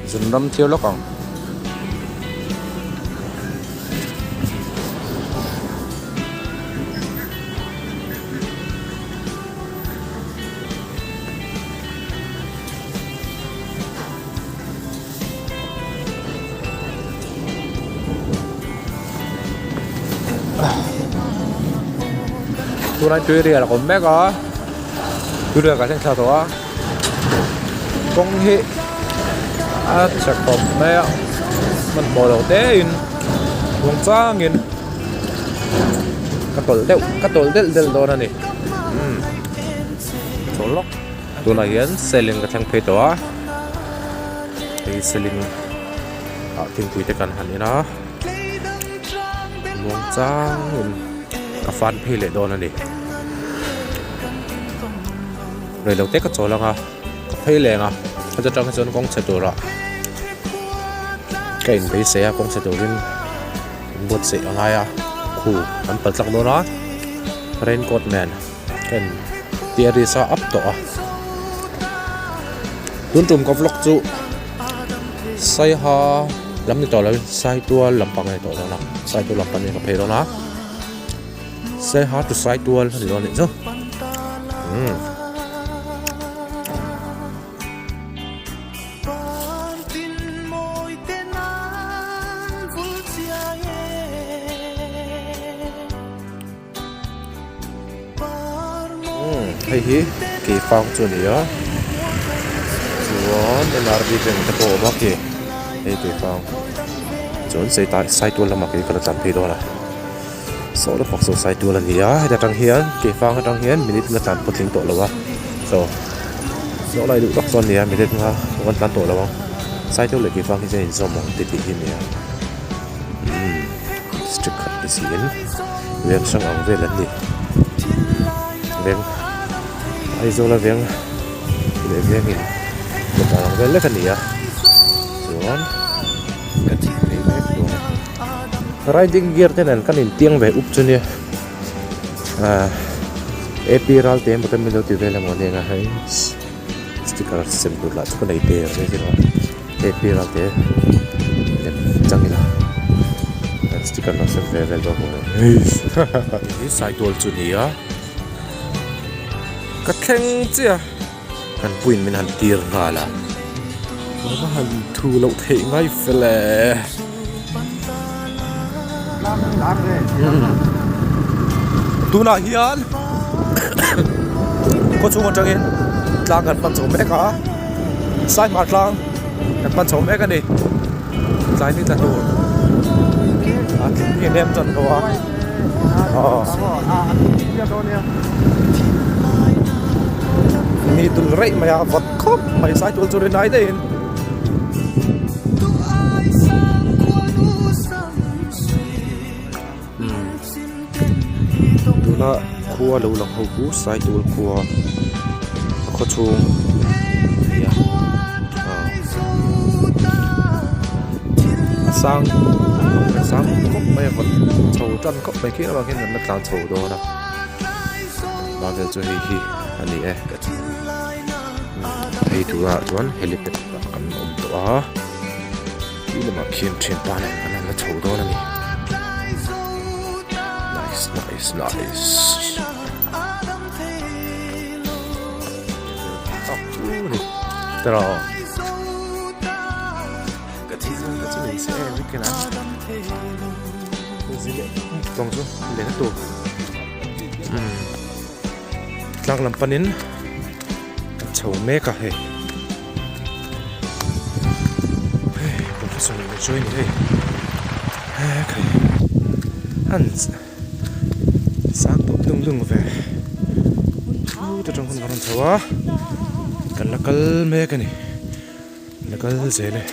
dùn đâm thiêu lóc còn tôi đang chơi là còn bé có tôi được cả trên sao đó công hệ chắc có mẹ mình bỏ đầu té in vùng xa nghìn các tổ del đó này tổ lóc tôi là hiện selling cái thằng phê đó thì selling ở thiên quy cái hành nó vùng xa nghìn cái fan phê lệ đó này rồi đầu tiên cái chỗ là phê lệ àเขาจะจองให้ส่วนกองเสด็จละก็อินไปเสียกองเสด็จวินบทเสียอะไรอ่ะคู่มันเปิดสักโดนนะเรนโกดแมนกันเตียรีซาอัพต่อตุนจุ่มกับล็อกจุใส่ฮาลำนี้ต่อแล้วใส่ตัวลำปังในต่อแล้วนะใส่ตัวลำปังในกับเพลแล้วนะใส่ฮาตัวใส่ตัวนี่ตอนนี้จ้ะให้ฮีกี่ฟังจุดนี้อ่ะส่วนเวลาดีเป็นตะโกนมากี่ให้กี่ฟังจนใส่ตัวละมากี่กระจำพีด้วยนะโซ่แล้วพอใส่ตัวละนี้อ่ะให้ดังเฮียนกี่ฟังให้ดังเฮียนมินิทกระจำพอทิ้งโตแล้ววะโซ่อะไรดูตักส่วนนี้มินิทนะวันตันโตแล้ววะใส่ตัวเลยกี่ฟังที่จะเห็นสมองติดที่นี่อ่ะสติ๊กขัดไปสิเห็นเรื่องช่างเอาเวลันนี่เรื่องไอ้โซลาเวียงเดี๋ยวเวียงอินมันต่างกันเล็กกันนี่อ่ะส่วนกันที่ไหนแบบตัว riding gear ที่นั่นกันอินเตียงแบบอุบจนเนี่ยepiral เต็มมันก็ไม่รู้ที่เวลามันเนี่ยไงสติ๊กเกอร์เซมดูละทุกคนไอ้เดียร์นี่สิเนาะ epiral เต็มจังนี่นะสติ๊กเกอร์เราเซมเวลตัวมันนี่ใส่ตัวจุดนี้อ่ะก็แข็งเจ้าหันปุ่นมันหันตีร์ง่าละแล้วก็หันทูเราเทง่ายเฟลตูน่าเฮียนก็ชูมันจังเองกลางกันปันโฉมแม่กะใส่มากลางกันปันโฉมแม่กันดิใส่นี่จะดูนี่เนมจันตัวอ๋อนี่ตุลเร่มาอย่างวัดครบไม่ใส่ตุลจุดไหนได้เห็นดูนะครัวเราหลังหูกูใส่ตุลครัวก็ชูเนี่ยสร้างก็ไม่วัดโฉจันก็ไม่คิดว่าแค่นั้นนักการโฉโดนะบางเดือนจะฮีอันนี้ให้ดูว่าจวนเฮลิคอปเตอร์กันตัวที่เรามาเขียนเทียนปานกันนั่นละโฉโดนะนี่ nice แต่เราก็ที่จะมีเสียงวิกนะตรงจุดเล่นตัวกลางลำปนินเฉาเมกะเฮ้ผมก็ส่งมาช่วยนี่เฮ้ใครฮันสร้างตัวดึงเว้ยจะต้องคนกันเถอะวะกันละกัลเมกันนี่ละกัลเซเน่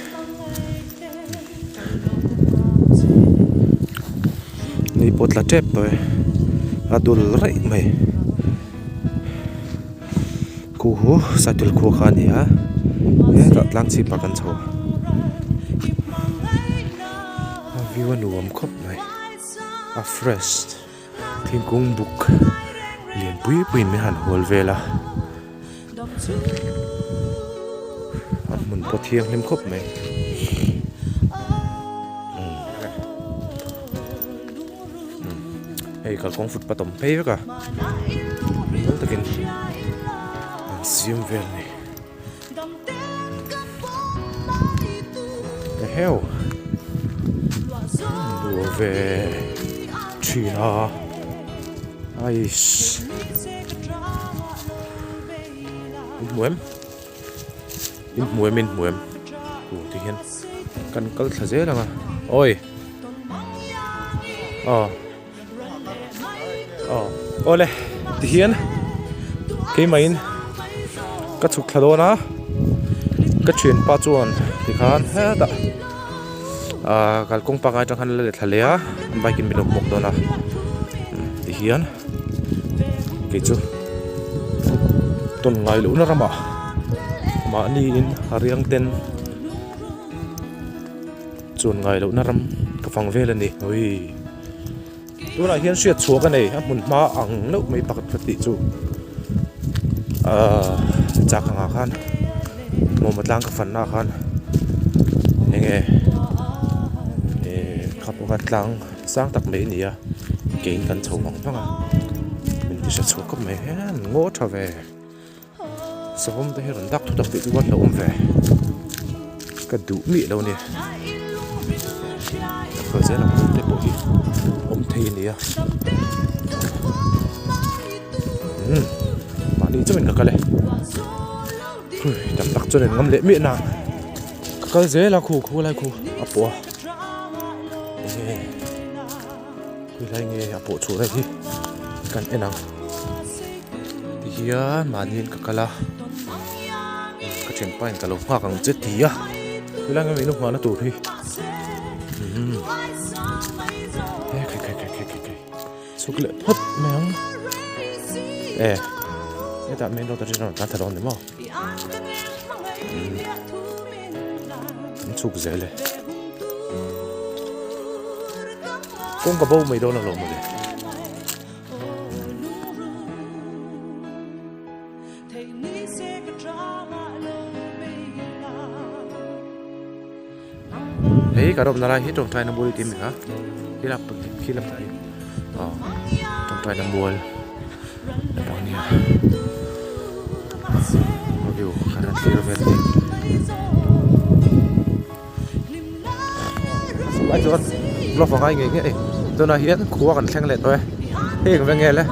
นี่ปวดละเจ็บไปอาดูไรไหมกูหูสัตว์ตุลคู่ขันนี่ฮะเนี่ยตัดล้างชีพกันโชว์วิวนูมครบไหมfresh ทิ้งกุ้งบุกเลียนปุยไม่หันหัวเวลา mình có thiêng thêm khúc mày hey kalau kong food patom pay ka nó takin siam vel ni the hell đùa về China ice in muem thì hiện cần có thật dễ là mà ôi ole thì hiện cái main cái chục thà đó na cái chuyện pa chuan thì khan hết đã cái công pa ngay trong khăn lệ thà lẽ bay kinh bị mộc đó na thì hiện cái chú tuần ngày lũ nó ra mà ni in hariang ten chuan ngày lũ nó ram cái phòng về lên đi ôi tôi là hiện suyết xuống cái này muốn mà ăn lúc mấy bạc vật tỷ chú chắc hàng khan một lang cái phần nào khan nghe khắp một cái lang sang tập mấy nhỉ kiến cần chầu mỏng thôi à mình đi suyết xuống có mấy ngố trở về sau hôm tới hiện đắc thu tập tự chú bắt đầu về cái đủ mị đâu nè khởi sẽ là một cái bộ ôm thi nè mà đi cho mình cái này chậm đặt cho nên ngâm lệ miệng nào cái dễ là khu lại khu à bộ nghe cứ lại nghe à bộ chỗ này đi cần em nào thì kia mà nhìn cái là cái chuyện phải cái lồng hoa càng chết thì á cứ lại nghe mấy lồng hoa nó tụt đi số cái lệ hấp mèo cái tạm men đâu ta chỉ nói ta thật đòn đúng không chụp dễเลยcũng có bao mấy đô là lồng mà đấy ấy cả đồng là hết trong trai năm mươi tìm mình hả khi làm thấy trong trai năm mươi là bao nhiêu điều khả năng kia về đây anh chọn lo phòng anh nghe tôi nói hiện khua còn sang lệ thôi thế còn nghe lấy